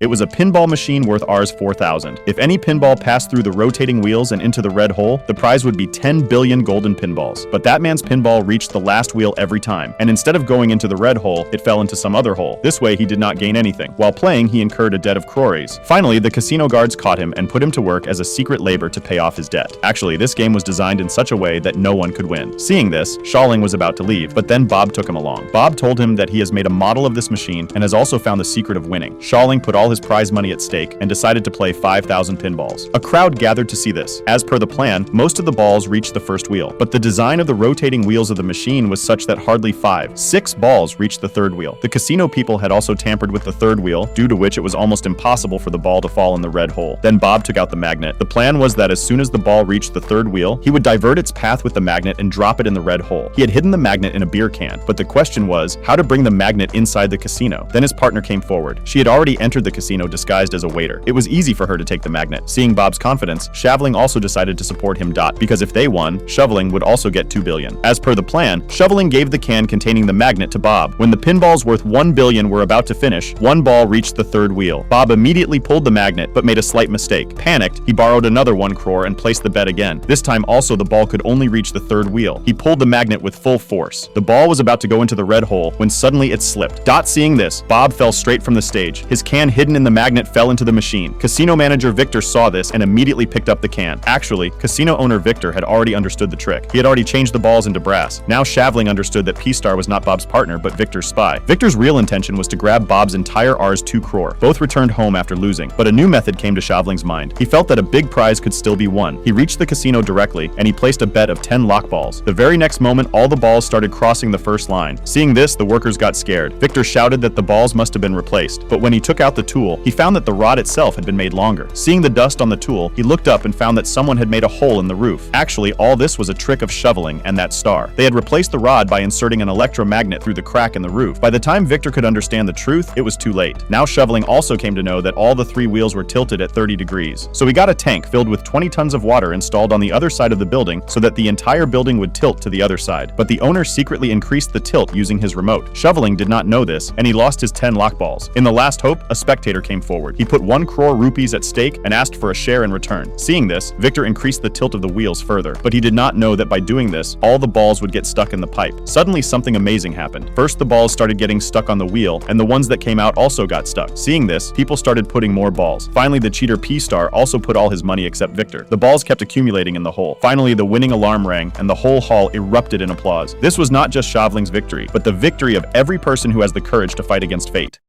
It was a pinball machine worth Rs 4,000. If any pinball passed through the rotating wheels and into the red hole, the prize would be 10 billion golden pinballs. But that man's pinball reached the last wheel every time, and instead of going into the red hole, it fell into some other hole. This way he did not gain anything. While playing, he incurred a debt of crores. Finally, the casino guards caught him and put him to work as a secret labor to pay off his debt. Actually, this game was designed in such a way that no one could win. Seeing this, Shawling was about to leave, but then Bob took him along. Bob told him that he has made a model of this machine and has also found the secret of winning. Shawling put all his prize money at stake and decided to play 5,000 pinballs. A crowd gathered to see this. As per the plan, most of the balls reached the first wheel, but the design of the rotating wheels of the machine was such that hardly 6 balls reached the third wheel. The casino people had also tampered with the third wheel, due to which it was almost impossible for the ball to fall in the red hole. Then Bob took out the magnet. The plan was that as soon as the ball reached the third wheel, he would divert its path with the magnet and drop it in the red hole. He had hidden the magnet in a beer can, but the question was how to bring the magnet inside the casino. Then his partner came forward. She had already entered the casino disguised as a waiter. It was easy for her to take the magnet. Seeing Bob's confidence, Shawling also decided to support him. Because if they won, Shoveling would also get 2 billion. As per the plan, Shoveling gave the can containing the magnet to Bob. When the pinballs worth 1 billion were about to finish, one ball reached the third wheel. Bob immediately pulled the magnet, but made a slight mistake. Panicked, he borrowed another 1 crore and placed the bet again. This time also the ball could only reach the third wheel. He pulled the magnet with full force. The ball was about to go into the red hole when suddenly it slipped. Seeing this, Bob fell straight from the stage. His can hidden in the magnet fell into the machine. Casino manager Victor saw this and immediately picked up the can. Actually, casino owner Victor had already understood the trick. He had already changed the balls into brass. Now Shawling understood that P-Star was not Bob's partner, but Victor's spy. Victor's real intention was to grab Bob's entire Rs 2 crore. Both returned home after losing, but a new method came to Shawling's mind. He felt that a big prize could still be won. He reached the casino directly, and he placed a bet of 10 lock balls. The very next moment, all the balls started crossing the first line. Seeing this, the workers got scared. Victor shouted that the balls must have been replaced, but when he took out the tool, he found that the rod itself had been made longer. Seeing the dust on the tool, he looked up and found that someone had made a hole in the roof. Actually, all this was a trick of Shoveling and that star. They had replaced the rod by inserting an electromagnet through the crack in the roof. By the time Victor could understand the truth, it was too late. Now Shoveling also came to know that all the 3 wheels were tilted at 30 degrees. So he got a tank filled with 20 tons of water installed on the other side of the building so that the entire building would tilt to the other side. But the owner secretly increased the tilt using his remote. Shoveling did not know this, and he lost his 10 lock balls. In the last hope, a spectator came forward. He put 1 crore rupees at stake and asked for a share in return. Seeing this, Victor increased the tilt of the wheels further, but he did not know that by doing this, all the balls would get stuck in the pipe. Suddenly, something amazing happened. First, the balls started getting stuck on the wheel, and the ones that came out also got stuck. Seeing this, people started putting more balls. Finally, the cheater P-Star also put all his money except Victor. The balls kept accumulating in the hole. Finally, the winning alarm rang, and the whole hall erupted in applause. This was not just Shawling's victory, but the victory of every person who has the courage to fight against fate.